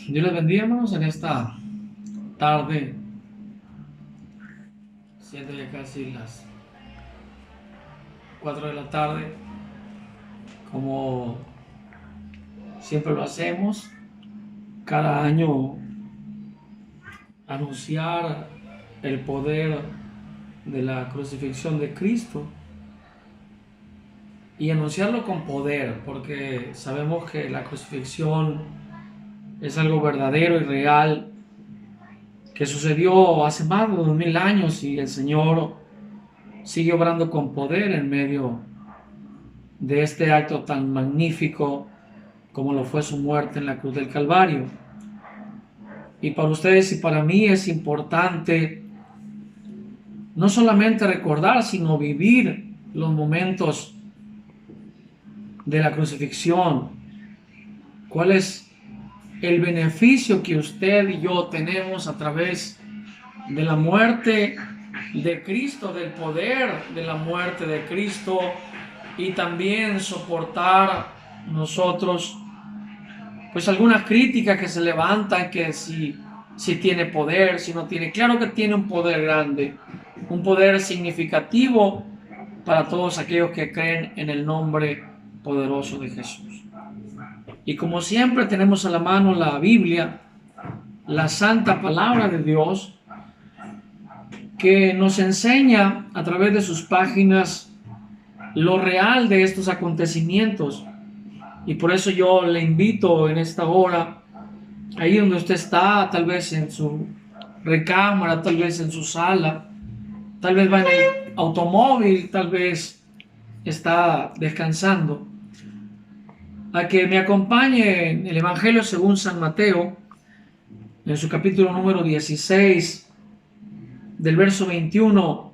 Dios les bendiga, hermanos, en esta tarde, siendo ya casi las 4 de la tarde, como siempre lo hacemos, cada año anunciar el poder de la crucifixión de Cristo y anunciarlo con poder, porque sabemos que la crucifixión es algo verdadero y real que sucedió hace más de 2000 años y el Señor sigue obrando con poder en medio de este acto tan magnífico como lo fue su muerte en la cruz del Calvario. Y para ustedes y para mí es importante no solamente recordar, sino vivir los momentos de la crucifixión. ¿Cuál es el beneficio que usted y yo tenemos a través de la muerte de Cristo, del poder de la muerte de Cristo, y también soportar nosotros pues algunas críticas que se levantan, que si tiene poder, si no tiene? Claro que tiene un poder grande, un poder significativo para todos aquellos que creen en el nombre poderoso de Jesús. Y como siempre tenemos a la mano la Biblia, la santa palabra de Dios, que nos enseña a través de sus páginas lo real de estos acontecimientos. Y por eso yo le invito en esta hora, ahí donde usted está, tal vez en su recámara, tal vez en su sala, tal vez va en el automóvil, tal vez está descansando, a que me acompañe en el Evangelio según San Mateo, en su capítulo número 16, del verso 21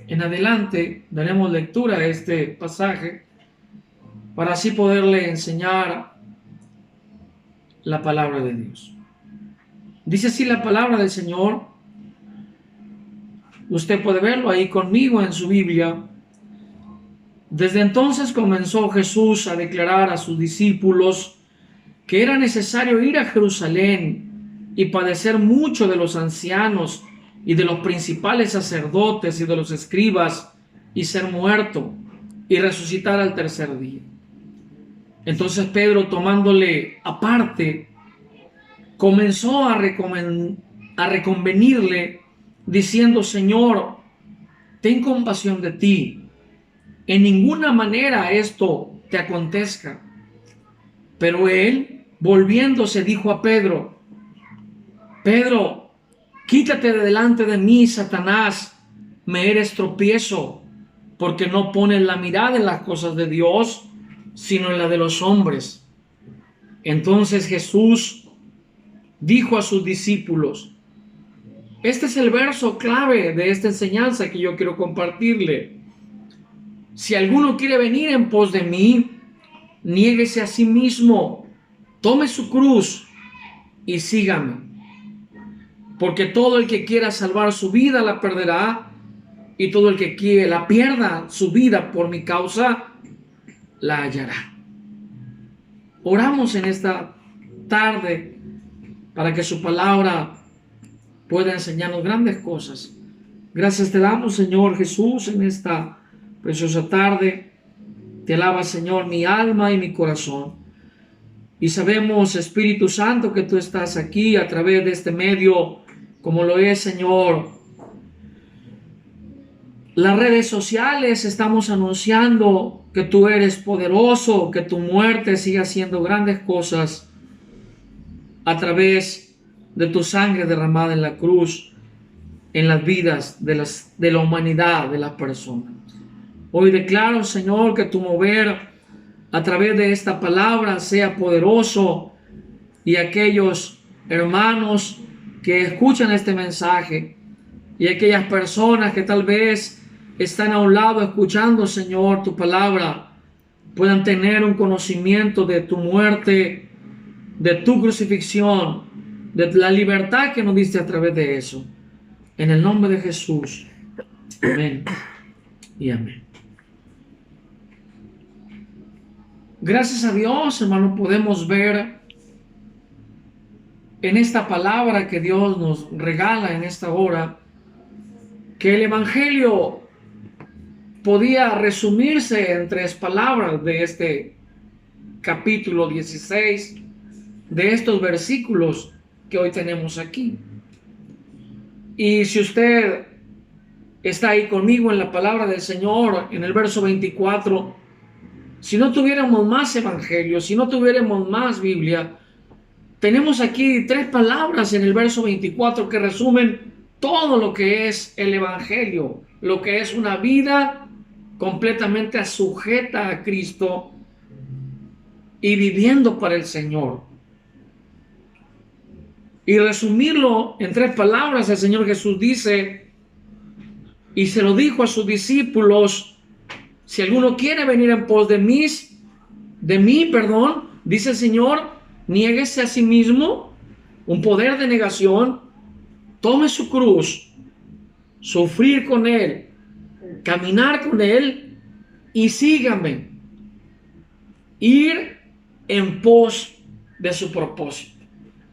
en adelante. Daremos lectura a este pasaje para así poderle enseñar la palabra de Dios. Dice así la palabra del Señor. Usted puede verlo ahí conmigo en su Biblia. Desde entonces comenzó Jesús a declarar a sus discípulos que era necesario ir a Jerusalén y padecer mucho de los ancianos y de los principales sacerdotes y de los escribas, y ser muerto y resucitar al tercer día. Entonces Pedro, tomándole aparte, comenzó a reconvenirle, diciendo: Señor, ten compasión de ti, en ninguna manera esto te acontezca. Pero él, volviéndose, dijo a Pedro: Pedro, quítate de delante de mí, Satanás, me eres tropiezo, porque no pones la mirada en las cosas de Dios, sino en la de los hombres. Entonces Jesús dijo a sus discípulos: este es el verso clave de esta enseñanza que yo quiero compartirle. Si alguno quiere venir en pos de mí, niéguese a sí mismo, tome su cruz y sígame. Porque todo el que quiera salvar su vida la perderá, y todo el que quiera la pierda su vida por mi causa la hallará. Oramos en esta tarde para que su palabra pueda enseñarnos grandes cosas. Gracias te damos, Señor Jesús, en esta preciosa tarde. Te alaba, Señor, mi alma y mi corazón. Y sabemos, Espíritu Santo, que tú estás aquí a través de este medio, como lo es, Señor, las redes sociales. Estamos anunciando que tú eres poderoso, que tu muerte sigue haciendo grandes cosas a través de tu sangre derramada en la cruz, en las vidas de la humanidad, de las personas. Hoy declaro, Señor, que tu mover a través de esta palabra sea poderoso, y aquellos hermanos que escuchan este mensaje y aquellas personas que tal vez están a un lado escuchando, Señor, tu palabra, puedan tener un conocimiento de tu muerte, de tu crucifixión, de la libertad que nos diste a través de eso. En el nombre de Jesús. Amén y amén. Gracias a Dios, hermano, podemos ver en esta palabra que Dios nos regala en esta hora, que el Evangelio podía resumirse en 3 palabras de este capítulo 16, de estos versículos que hoy tenemos aquí. Y si usted está ahí conmigo en la palabra del Señor, en el verso 24, si no tuviéramos más evangelio, si no tuviéramos más Biblia, tenemos aquí 3 palabras en el verso 24 que resumen todo lo que es el evangelio, lo que es una vida completamente sujeta a Cristo y viviendo para el Señor. Y resumirlo en 3 palabras, el Señor Jesús dice, y se lo dijo a sus discípulos: si alguno quiere venir en pos de mí, dice el Señor, niéguese a sí mismo, un poder de negación, tome su cruz, sufrir con Él, caminar con Él y sígame. Ir en pos de su propósito,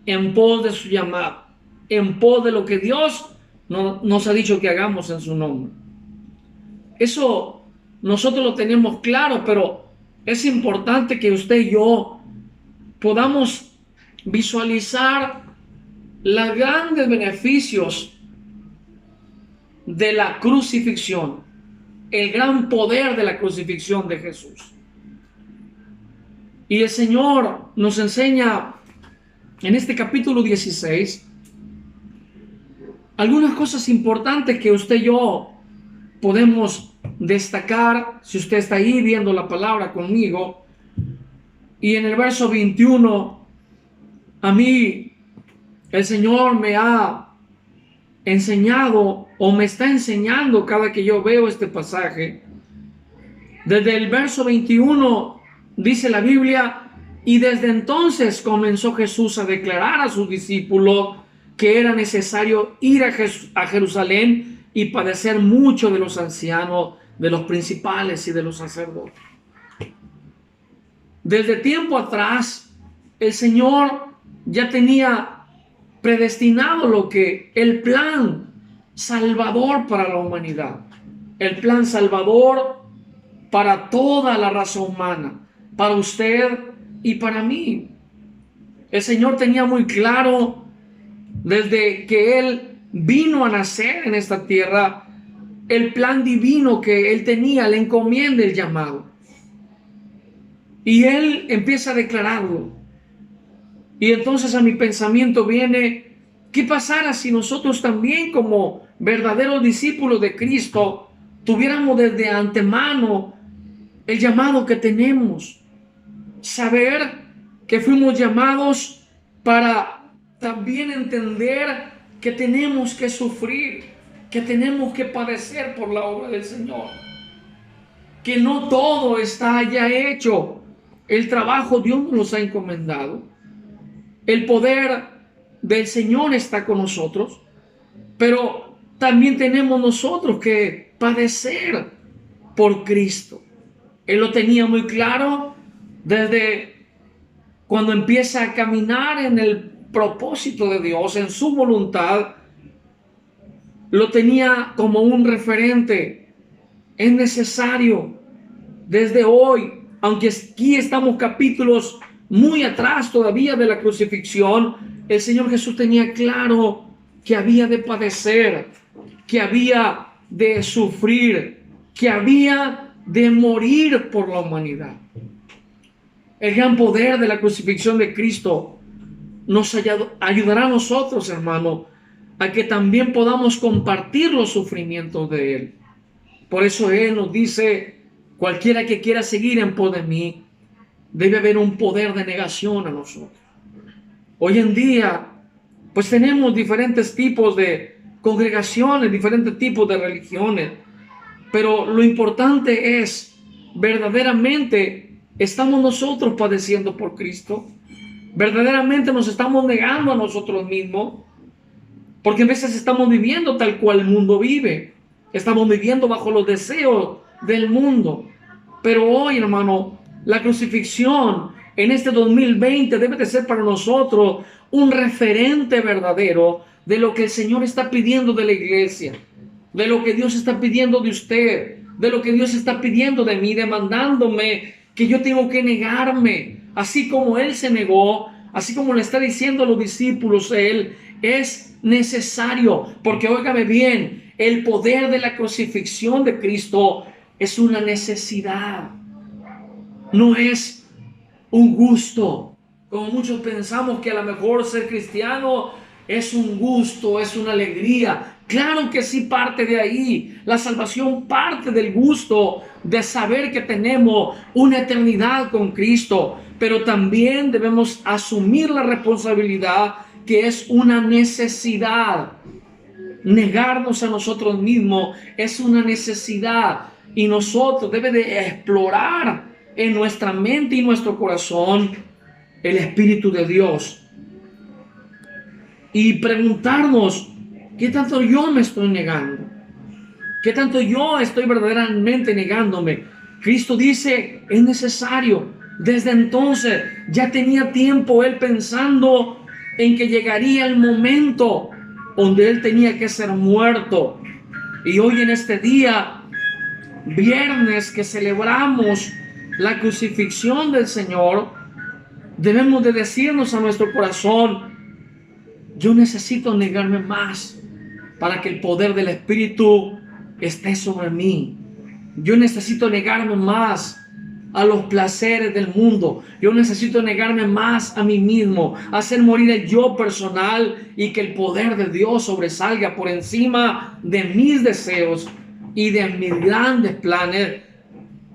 en pos de su llamado, en pos de lo que Dios nos ha dicho que hagamos en su nombre. Eso nosotros lo tenemos claro, pero es importante que usted y yo podamos visualizar los grandes beneficios de la crucifixión, el gran poder de la crucifixión de Jesús. Y el Señor nos enseña en este capítulo 16 algunas cosas importantes que usted y yo podemos destacar, si usted está ahí viendo la palabra conmigo. Y en el verso 21, a mí el Señor me ha enseñado, o me está enseñando cada que yo veo este pasaje. Desde el verso 21 dice la Biblia: y desde entonces comenzó Jesús a declarar a sus discípulos que era necesario ir a Jerusalén y padecer mucho de los ancianos, de los principales y de los sacerdotes. Desde tiempo atrás, el Señor ya tenía predestinado lo que el plan salvador para la humanidad, el plan salvador para toda la raza humana, para usted y para mí. El Señor tenía muy claro, desde que Él vino a nacer en esta tierra, el plan divino que Él tenía, la encomienda, el llamado. Y Él empieza a declararlo. Y entonces a mi pensamiento viene: ¿qué pasara si nosotros también, como verdaderos discípulos de Cristo, tuviéramos desde antemano el llamado que tenemos? Saber que fuimos llamados para también entender que tenemos que sufrir, que tenemos que padecer por la obra del Señor, que no todo está ya hecho. El trabajo Dios nos los ha encomendado. El poder del Señor está con nosotros, pero también tenemos nosotros que padecer por Cristo. Él lo tenía muy claro desde cuando empieza a caminar en el propósito de Dios, en su voluntad. Lo tenía como un referente. Es necesario desde hoy, aunque aquí estamos capítulos muy atrás todavía de la crucifixión, el Señor Jesús tenía claro que había de padecer, que había de sufrir, que había de morir por la humanidad. El gran poder de la crucifixión de Cristo nos ayudará a nosotros, hermano, a que también podamos compartir los sufrimientos de Él. Por eso Él nos dice: cualquiera que quiera seguir en pos de mí, debe haber un poder de negación a nosotros. Hoy en día, pues tenemos diferentes tipos de congregaciones, diferentes tipos de religiones, pero lo importante es, verdaderamente, ¿estamos nosotros padeciendo por Cristo? ¿Verdaderamente nos estamos negando a nosotros mismos? Porque a veces estamos viviendo tal cual el mundo vive. Estamos viviendo bajo los deseos del mundo. Pero hoy, hermano, la crucifixión en este 2020 debe de ser para nosotros un referente verdadero de lo que el Señor está pidiendo de la iglesia, de lo que Dios está pidiendo de usted, de lo que Dios está pidiendo de mí, demandándome que yo tengo que negarme, así como Él se negó, así como le está diciendo a los discípulos Él, es necesario, porque óigame bien, el poder de la crucifixión de Cristo es una necesidad, no es un gusto, como muchos pensamos que a lo mejor ser cristiano es un gusto, es una alegría. Claro que sí, parte de ahí. La salvación parte del gusto de saber que tenemos una eternidad con Cristo, pero también debemos asumir la responsabilidad que es una necesidad. Negarnos a nosotros mismos es una necesidad y nosotros debemos de explorar en nuestra mente y nuestro corazón el Espíritu de Dios y preguntarnos ¿qué tanto yo me estoy negando? ¿Qué tanto yo estoy verdaderamente negándome? Cristo dice, es necesario. Desde entonces ya tenía tiempo Él pensando en que llegaría el momento donde Él tenía que ser muerto. Y hoy en este día, viernes que celebramos la crucifixión del Señor, debemos de decirnos a nuestro corazón, yo necesito negarme más para que el poder del Espíritu esté sobre mí. Yo necesito negarme más a los placeres del mundo. Yo necesito negarme más a mí mismo, hacer morir el yo personal y que el poder de Dios sobresalga por encima de mis deseos y de mis grandes planes,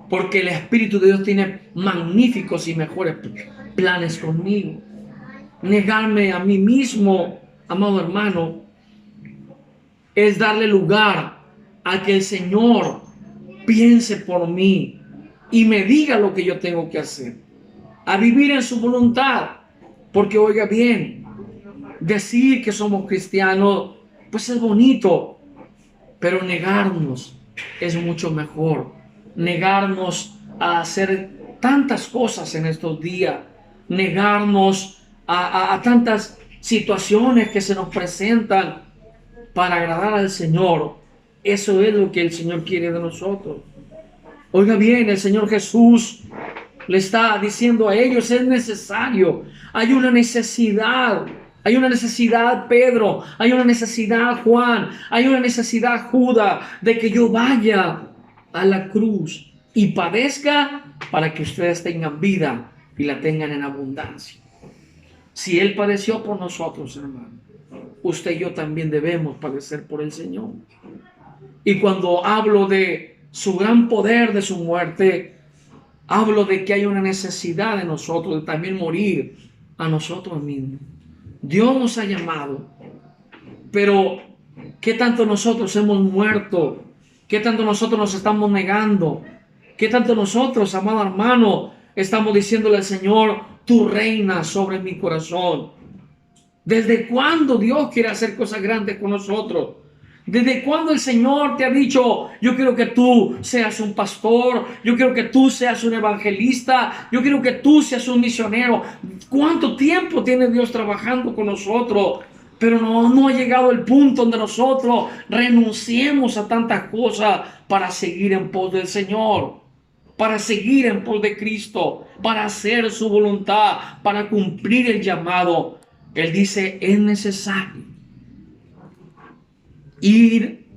porque el Espíritu de Dios tiene magníficos y mejores planes conmigo. Negarme a mí mismo, amado hermano, es darle lugar a que el Señor piense por mí y me diga lo que yo tengo que hacer, a vivir en su voluntad. Porque oiga bien, decir que somos cristianos pues es bonito, pero negarnos es mucho mejor. Negarnos a hacer tantas cosas en estos días, negarnos a tantas situaciones que se nos presentan para agradar al Señor. Eso es lo que el Señor quiere de nosotros. Oiga bien, el Señor Jesús le está diciendo a ellos, es necesario, hay una necesidad, Pedro, hay una necesidad, Juan, hay una necesidad, Judas, de que yo vaya a la cruz y padezca para que ustedes tengan vida y la tengan en abundancia. Si Él padeció por nosotros, hermano, usted y yo también debemos padecer por el Señor. Y cuando hablo de su gran poder, de su muerte, hablo de que hay una necesidad de nosotros de también morir a nosotros mismos. Dios nos ha llamado, pero ¿qué tanto nosotros hemos muerto? ¿Qué tanto nosotros nos estamos negando? ¿Qué tanto nosotros, amado hermano, estamos diciéndole al Señor, tú reinas sobre mi corazón? ¿Desde cuándo Dios quiere hacer cosas grandes con nosotros? ¿Desde cuándo el Señor te ha dicho, yo quiero que tú seas un pastor, yo quiero que tú seas un evangelista, yo quiero que tú seas un misionero? ¿Cuánto tiempo tiene Dios trabajando con nosotros? Pero no ha llegado el punto donde nosotros renunciemos a tantas cosas para seguir en pos del Señor, para seguir en pos de Cristo, para hacer su voluntad, para cumplir el llamado. Él dice, es necesario ir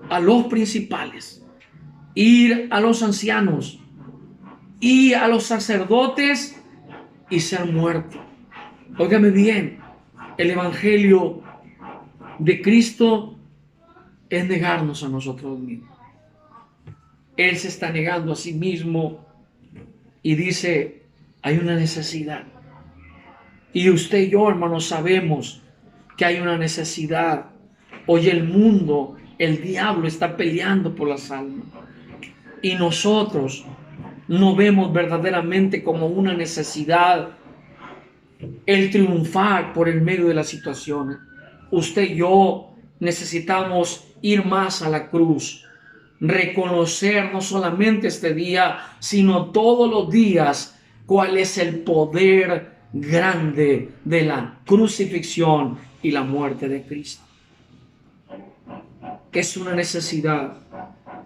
a los principales, ir a los ancianos y a los sacerdotes y ser muerto. Óigame bien, el evangelio de Cristo es negarnos a nosotros mismos. Él se está negando a sí mismo y dice, hay una necesidad. Y usted y yo, hermanos, sabemos que hay una necesidad. Hoy el mundo, el diablo está peleando por las almas. Y nosotros no vemos verdaderamente como una necesidad el triunfar por el medio de las situaciones. Usted y yo necesitamos ir más a la cruz. Reconocer no solamente este día, sino todos los días cuál es el poder grande de la crucifixión y la muerte de Cristo. Es una necesidad.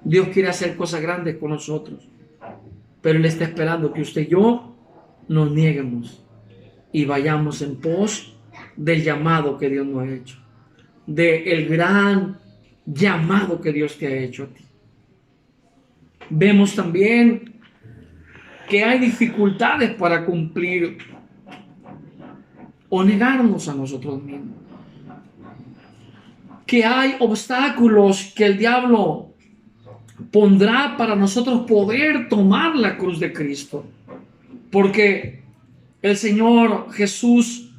Dios quiere hacer cosas grandes con nosotros, pero Él está esperando que usted y yo nos nieguemos y vayamos en pos del llamado que Dios nos ha hecho, del gran llamado que Dios te ha hecho a ti. Vemos también que hay dificultades para cumplir o negarnos a nosotros mismos, que hay obstáculos que el diablo pondrá para nosotros poder tomar la cruz de Cristo, porque el Señor Jesús,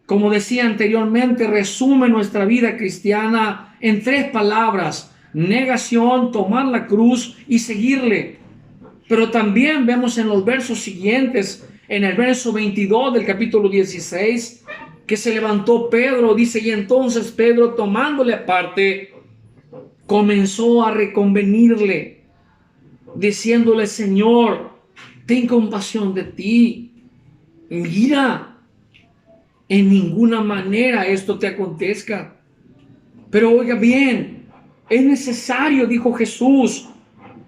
como decía anteriormente, resume nuestra vida cristiana en 3 palabras: negación, tomar la cruz y seguirle. Pero también vemos en los versos siguientes, en el verso 22 del capítulo 16, que se levantó Pedro, dice, y entonces Pedro, tomándole aparte, comenzó a reconvenirle, diciéndole: Señor, ten compasión de ti. Mira, en ninguna manera esto te acontezca. Pero oiga bien, es necesario, dijo Jesús,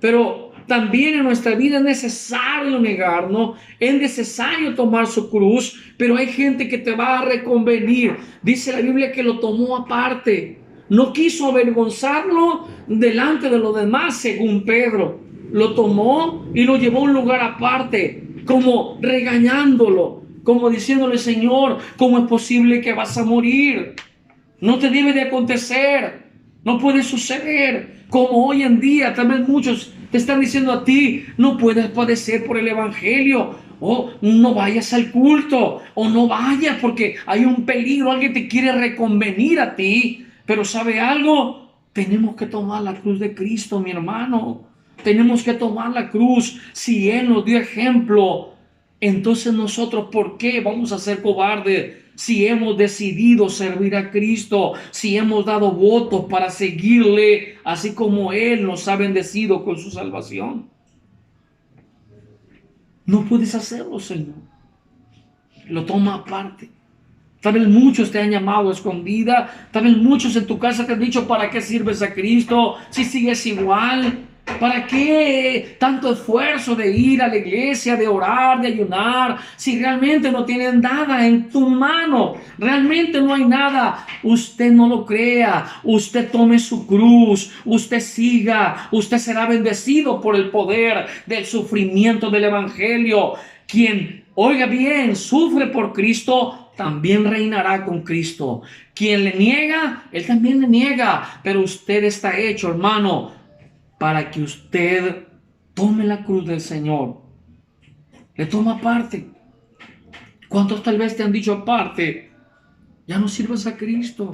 pero también en nuestra vida es necesario negarnos, es necesario tomar su cruz, pero hay gente que te va a reconvenir. Dice la Biblia que lo tomó aparte. No quiso avergonzarlo delante de los demás, según Pedro. Lo tomó y lo llevó a un lugar aparte, como regañándolo, como diciéndole: Señor, ¿cómo es posible que vas a morir? No te debe de acontecer, no puede suceder. Como hoy en día también muchos te están diciendo a ti: no puedes padecer por el evangelio, o no vayas al culto, o no vayas porque hay un peligro, alguien te quiere reconvenir a ti. Pero ¿sabe algo? Tenemos que tomar la cruz de Cristo, mi hermano. Tenemos que tomar la cruz. Si Él nos dio ejemplo, entonces nosotros, ¿por qué vamos a ser cobardes? Si hemos decidido servir a Cristo, si hemos dado votos para seguirle, así como Él nos ha bendecido con su salvación. No puedes hacerlo, Señor. Lo toma aparte. Tal vez muchos te han llamado a escondida. Tal vez muchos en tu casa te han dicho: ¿para qué sirves a Cristo si sigues igual? ¿Para qué tanto esfuerzo de ir a la iglesia, de orar, de ayunar, si realmente no tienen nada en tu mano? Realmente no hay nada. Usted no lo crea. Usted tome su cruz. Usted siga. Usted será bendecido por el poder del sufrimiento del evangelio. Quien, oiga bien, sufre por Cristo, también reinará con Cristo. Quien le niega, Él también le niega. Pero usted está hecho, hermano, para que usted tome la cruz del Señor. Le toma parte. ¿Cuántos tal vez te han dicho aparte: ya no sirvas a Cristo,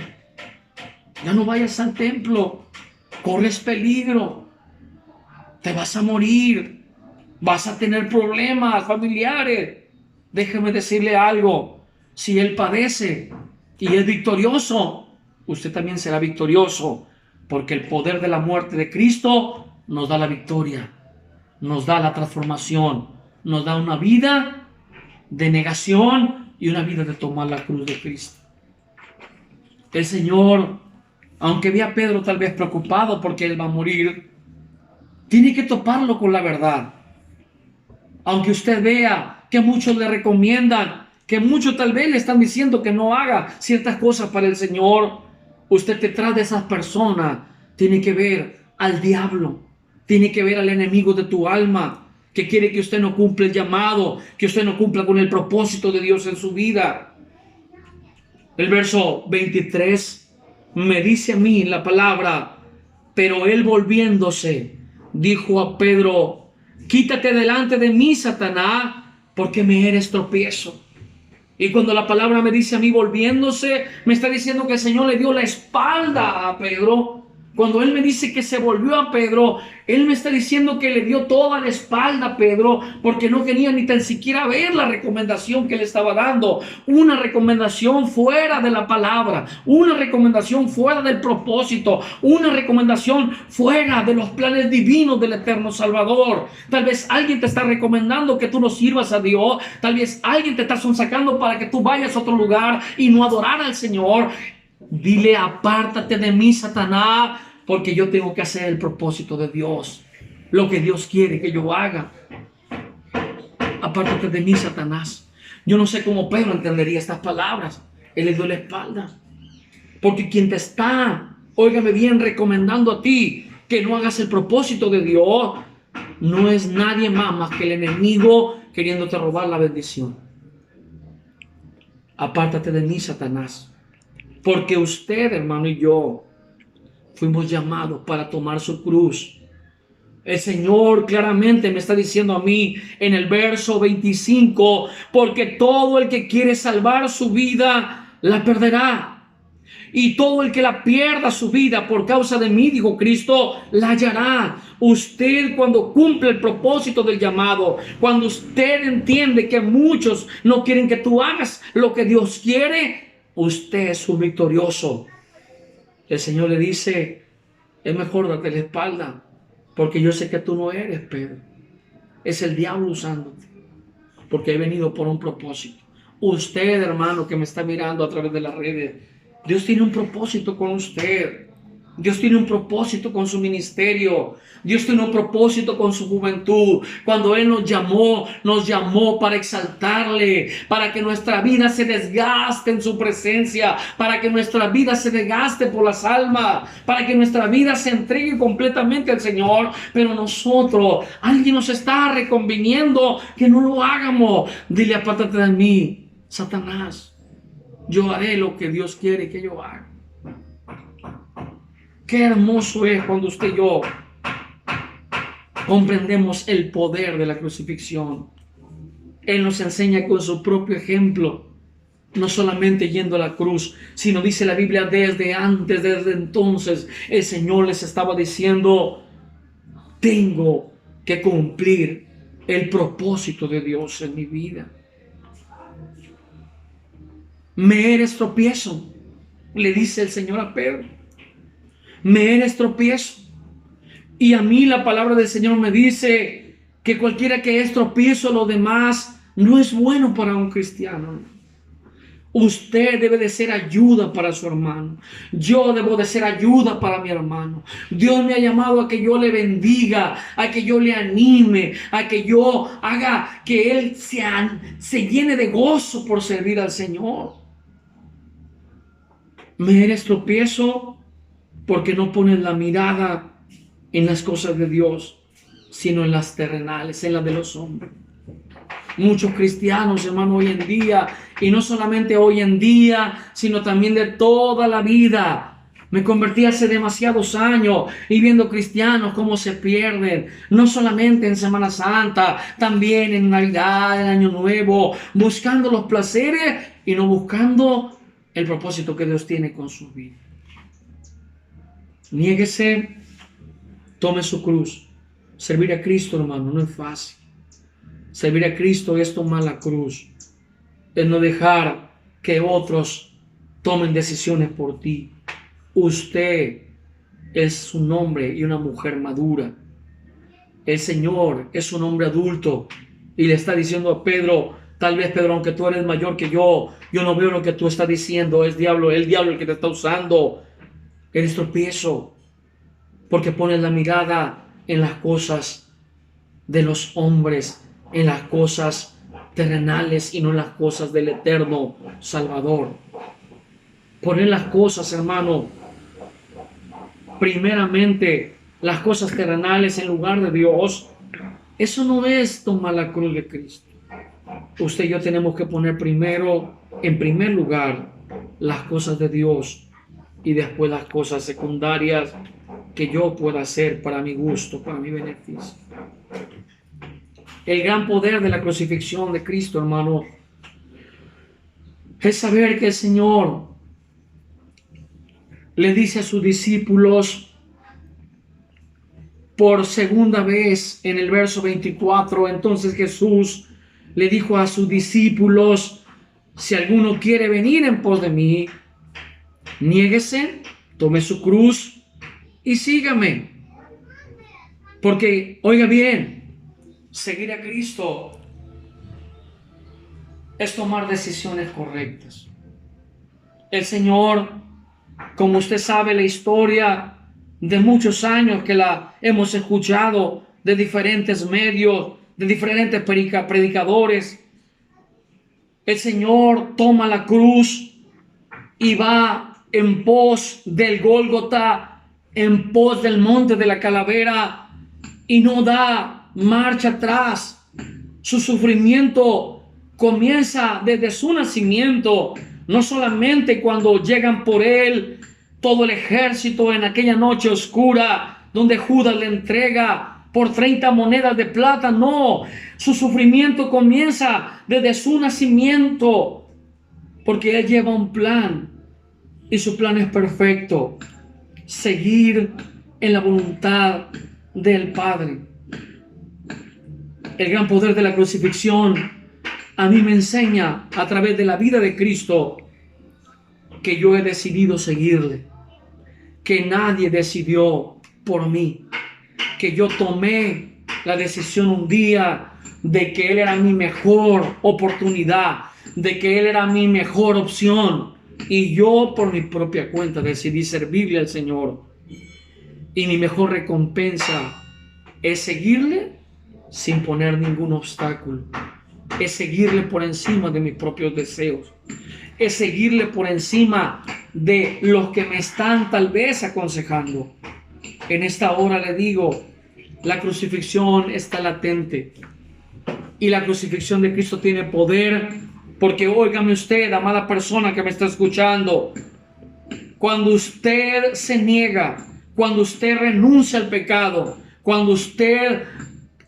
ya no vayas al templo, corres peligro, te vas a morir, vas a tener problemas familiares? Déjeme decirle algo: si Él padece y es victorioso, usted también será victorioso, porque el poder de la muerte de Cristo nos da la victoria, nos da la transformación, nos da una vida de negación y una vida de tomar la cruz de Cristo. El Señor, aunque ve a Pedro tal vez preocupado porque él va a morir, tiene que toparlo con la verdad. Aunque usted vea que muchos le recomiendan, que muchos tal vez le están diciendo que no haga ciertas cosas para el Señor, usted detrás de esas personas tiene que ver al diablo, tiene que ver al enemigo de tu alma, que quiere que usted no cumpla el llamado, que usted no cumpla con el propósito de Dios en su vida. El verso 23 me dice a mí la palabra: pero él, volviéndose, dijo a Pedro: quítate delante de mí, Satanás, porque me eres tropiezo. Y cuando la palabra me dice a mí volviéndose, me está diciendo que el Señor le dio la espalda a Pedro. Cuando Él me dice que se volvió a Pedro, Él me está diciendo que le dio toda la espalda a Pedro porque no quería ni tan siquiera ver la recomendación que le estaba dando. Una recomendación fuera de la palabra, una recomendación fuera del propósito, una recomendación fuera de los planes divinos del eterno Salvador. Tal vez alguien te está recomendando que tú no sirvas a Dios. Tal vez alguien te está sonsacando para que tú vayas a otro lugar y no adorar al Señor. Dile: apártate de mí, Satanás, porque yo tengo que hacer el propósito de Dios, lo que Dios quiere que yo haga. Apártate de mí, Satanás. Yo no sé cómo Pedro entendería estas palabras. Él le dio la espalda, porque quien te está, óigame bien, recomendando a ti que no hagas el propósito de Dios, no es nadie más que el enemigo queriéndote robar la bendición. Apártate de mí, Satanás. Porque usted, hermano, y yo fuimos llamados para tomar su cruz. El Señor claramente me está diciendo a mí en el verso 25, porque todo el que quiere salvar su vida, la perderá. Y todo el que la pierda su vida por causa de mí, dijo Cristo, la hallará. Usted, cuando cumple el propósito del llamado, cuando usted entiende que muchos no quieren que tú hagas lo que Dios quiere, usted es un victorioso. El Señor le dice: es mejor darte la espalda, porque yo sé que tú no eres Pedro. Es el diablo usándote, porque he venido por un propósito. Usted, hermano, que me está mirando a través de las redes, Dios tiene un propósito con usted. Dios tiene un propósito con su ministerio. Dios tiene un propósito con su juventud. Cuando Él nos llamó para exaltarle, para que nuestra vida se desgaste en su presencia, para que nuestra vida se desgaste por las almas, para que nuestra vida se entregue completamente al Señor. Pero nosotros, alguien nos está reconviniendo que no lo hagamos. Dile: apártate de mí, Satanás. Yo haré lo que Dios quiere que yo haga. Qué hermoso es cuando usted y yo comprendemos el poder de la crucifixión. Él nos enseña con su propio ejemplo, no solamente yendo a la cruz, sino, dice la Biblia, desde entonces, el Señor les estaba diciendo: tengo que cumplir el propósito de Dios en mi vida. Me eres tropiezo, le dice el Señor a Pedro. Me eres tropiezo. Y a mí la palabra del Señor me dice que cualquiera que es tropiezo, lo demás no es bueno para un cristiano. Usted debe de ser ayuda para su hermano. Yo debo de ser ayuda para mi hermano. Dios me ha llamado a que yo le bendiga, a que yo le anime, a que yo haga que él se llene de gozo por servir al Señor. Me eres tropiezo porque no pones la mirada en las cosas de Dios, sino en las terrenales, en las de los hombres. Muchos cristianos, hermano, hoy en día, y no solamente hoy en día, sino también de toda la vida. Me convertí hace demasiados años y viendo cristianos cómo se pierden, no solamente en Semana Santa, también en Navidad, en Año Nuevo, buscando los placeres y no buscando el propósito que Dios tiene con su vida. Niéguese, tome su cruz. Servir a Cristo, hermano, no es fácil. Servir a Cristo es tomar la cruz, es no dejar que otros tomen decisiones por ti. Usted es un hombre y una mujer madura. El Señor es un hombre adulto y le está diciendo a Pedro: tal vez, Pedro, aunque tú eres mayor que yo no veo lo que tú estás diciendo. Es el diablo el que te está usando. Eres tropiezo porque pones la mirada en las cosas de los hombres, en las cosas terrenales y no en las cosas del eterno Salvador. Poner las cosas, hermano, primeramente las cosas terrenales en lugar de Dios, eso no es tomar la cruz de Cristo. Usted y yo tenemos que poner en primer lugar, las cosas de Dios y después las cosas secundarias que yo pueda hacer para mi gusto, para mi beneficio. El gran poder de la crucifixión de Cristo, hermano, es saber que el Señor le dice a sus discípulos: por segunda vez en el verso 24. Entonces Jesús le dijo a sus discípulos: si alguno quiere venir en pos de mí, niéguese, tome su cruz y sígame. Porque, oiga bien, seguir a Cristo es tomar decisiones correctas. El Señor, como usted sabe la historia de muchos años que la hemos escuchado de diferentes medios, de diferentes predicadores, el Señor toma la cruz y va en pos del Gólgota, en pos del monte de la calavera, y no da marcha atrás. Su sufrimiento comienza desde su nacimiento, no solamente cuando llegan por él todo el ejército en aquella noche oscura donde Judas le entrega por 30 monedas de plata. No, su sufrimiento comienza desde su nacimiento, porque él lleva un plan y su plan es perfecto: seguir en la voluntad del Padre. El gran poder de la crucifixión a mí me enseña a través de la vida de Cristo que yo he decidido seguirle, que nadie decidió por mí, que yo tomé la decisión un día de que Él era mi mejor oportunidad, de que Él era mi mejor opción, y yo por mi propia cuenta decidí servirle al Señor. Y mi mejor recompensa es seguirle sin poner ningún obstáculo, es seguirle por encima de mis propios deseos, es seguirle por encima de los que me están tal vez aconsejando. En esta hora le digo, la crucifixión está latente y la crucifixión de Cristo tiene poder, porque óigame usted, amada persona que me está escuchando, cuando usted se niega, cuando usted renuncia al pecado, cuando usted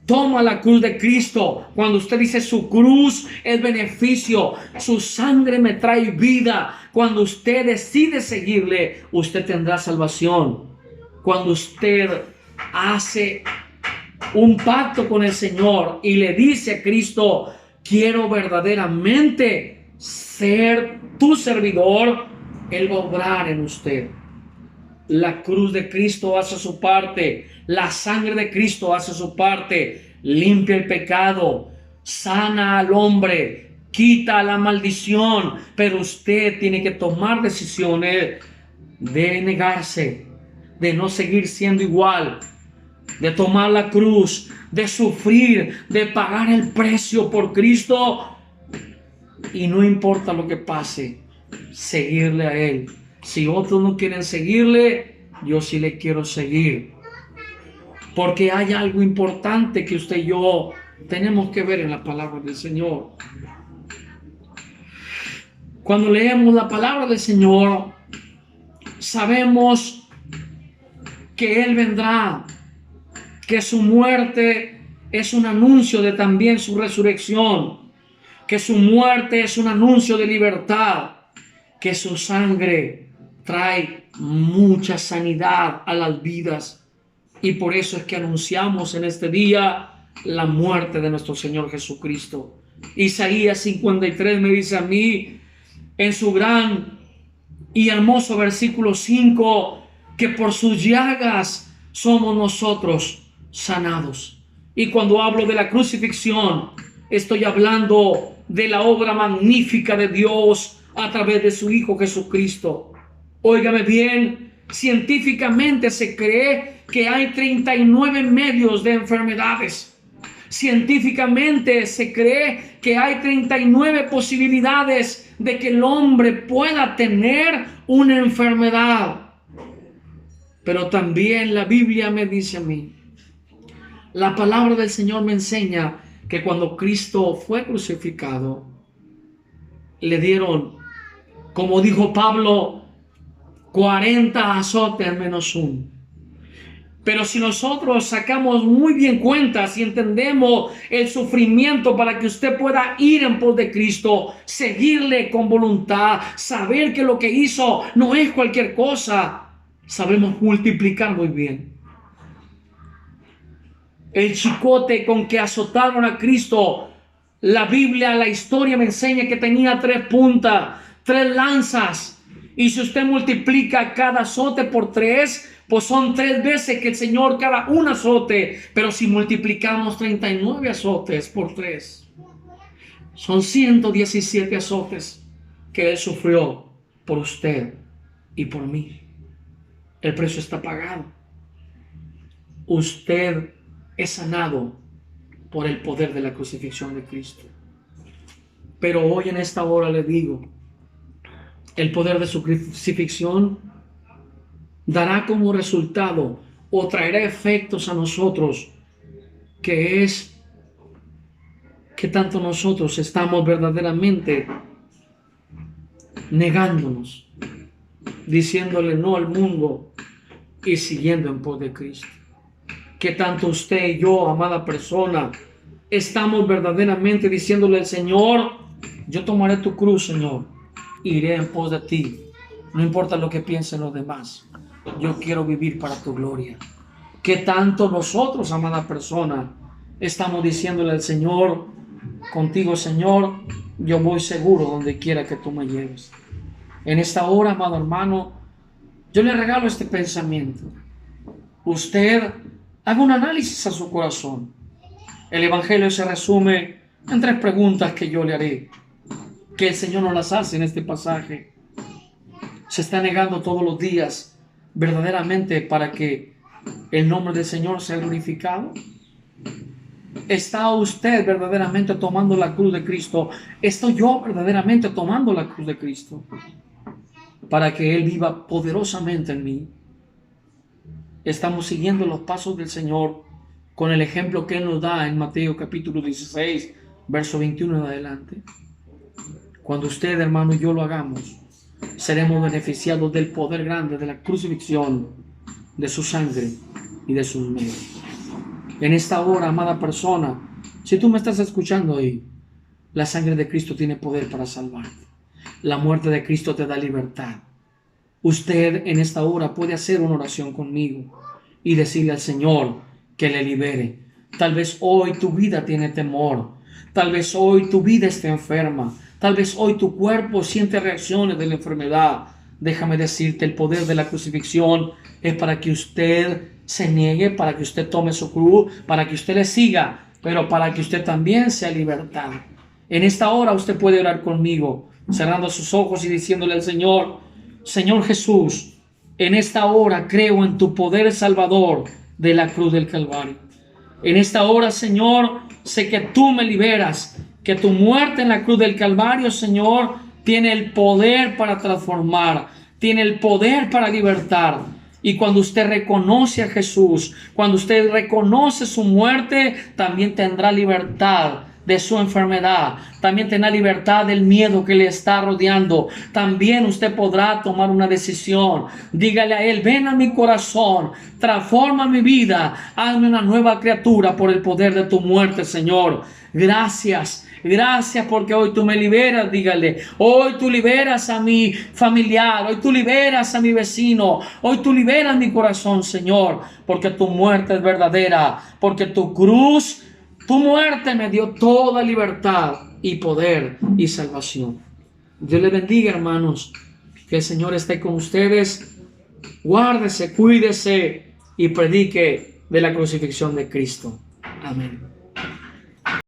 toma la cruz de Cristo, cuando usted dice su cruz es beneficio, su sangre me trae vida, cuando usted decide seguirle, usted tendrá salvación. Cuando usted hace un pacto con el Señor y le dice a Cristo: quiero verdaderamente ser tu servidor, Él va a obrar en usted. La cruz de Cristo hace su parte, la sangre de Cristo hace su parte, limpia el pecado, sana al hombre, quita la maldición, pero usted tiene que tomar decisiones de negarse, de no seguir siendo igual, de tomar la cruz, de sufrir, de pagar el precio por Cristo, y no importa lo que pase, seguirle a Él. Si otros no quieren seguirle, yo sí le quiero seguir, porque hay algo importante que usted y yo tenemos que ver en la palabra del Señor. Cuando leemos la palabra del Señor, sabemos que Él vendrá, que su muerte es un anuncio de también su resurrección, que su muerte es un anuncio de libertad, que su sangre trae mucha sanidad a las vidas, y por eso es que anunciamos en este día la muerte de nuestro Señor Jesucristo. Isaías 53 me dice a mí, en su gran y hermoso versículo 5, que por sus llagas somos nosotros sanados. Y cuando hablo de la crucifixión, estoy hablando de la obra magnífica de Dios a través de su Hijo Jesucristo. Óigame bien, científicamente se cree que hay 39 medios de enfermedades. Científicamente se cree que hay 39 posibilidades de que el hombre pueda tener una enfermedad. Pero también la Biblia me dice a mí, la palabra del Señor me enseña que cuando Cristo fue crucificado, le dieron, como dijo Pablo, 40 azotes menos uno. Pero si nosotros sacamos muy bien cuentas y entendemos el sufrimiento para que usted pueda ir en pos de Cristo, seguirle con voluntad, saber que lo que hizo no es cualquier cosa, sabemos multiplicar muy bien. El chicote con que azotaron a Cristo, la Biblia, la historia me enseña que tenía 3 puntas, 3 lanzas. Y si usted multiplica cada azote por 3, pues son 3 veces que el Señor cada un azote. Pero si multiplicamos 39 azotes por 3, son 117 azotes que Él sufrió por usted y por mí. El precio está pagado. Usted es sanado por el poder de la crucifixión de Cristo. Pero hoy en esta hora le digo, el poder de su crucifixión dará como resultado o traerá efectos a nosotros, que es que tanto nosotros estamos verdaderamente negándonos, diciéndole no al mundo y siguiendo en pos de Cristo. Que tanto usted y yo, amada persona, estamos verdaderamente diciéndole al Señor, yo tomaré tu cruz, Señor, iré en pos de ti, no importa lo que piensen los demás, yo quiero vivir para tu gloria. Que tanto nosotros, amada persona, estamos diciéndole al Señor, contigo, Señor, yo voy seguro donde quiera que tú me lleves. En esta hora, amado hermano, yo le regalo este pensamiento. Usted haga un análisis a su corazón. El Evangelio se resume en 3 preguntas que yo le haré, que el Señor nos las hace en este pasaje. ¿Se está negando todos los días verdaderamente para que el nombre del Señor sea glorificado? ¿Está usted verdaderamente tomando la cruz de Cristo? ¿Estoy yo verdaderamente tomando la cruz de Cristo para que Él viva poderosamente en mí? Estamos siguiendo los pasos del Señor con el ejemplo que Él nos da en Mateo capítulo 16, verso 21 en adelante. Cuando usted, hermano, y yo lo hagamos, seremos beneficiados del poder grande de la crucifixión, de su sangre y de sus medios. En esta hora, amada persona, si tú me estás escuchando hoy, la sangre de Cristo tiene poder para salvarte. La muerte de Cristo te da libertad. Usted en esta hora puede hacer una oración conmigo y decirle al Señor que le libere. Tal vez hoy tu vida tiene temor. Tal vez hoy tu vida está enferma. Tal vez hoy tu cuerpo siente reacciones de la enfermedad. Déjame decirte, el poder de la crucifixión es para que usted se niegue, para que usted tome su cruz, para que usted le siga, pero para que usted también sea libertado. En esta hora usted puede orar conmigo, cerrando sus ojos y diciéndole al Señor, Señor Jesús, en esta hora creo en tu poder salvador de la cruz del Calvario. En esta hora, Señor, sé que tú me liberas, que tu muerte en la cruz del Calvario, Señor, tiene el poder para transformar, tiene el poder para libertar. Y cuando usted reconoce a Jesús, cuando usted reconoce su muerte, también tendrá libertad de su enfermedad, también tendrá libertad del miedo que le está rodeando. También usted podrá tomar una decisión. Dígale a Él, ven a mi corazón, transforma mi vida, hazme una nueva criatura por el poder de tu muerte, Señor. Gracias, gracias porque hoy tú me liberas, dígale. Hoy tú liberas a mi familiar, hoy tú liberas a mi vecino, hoy tú liberas mi corazón, Señor, porque tu muerte es verdadera, porque tu cruz, tu muerte me dio toda libertad y poder y salvación. Dios les bendiga, hermanos. Que el Señor esté con ustedes. Guárdese, cuídese y predique de la crucifixión de Cristo. Amén.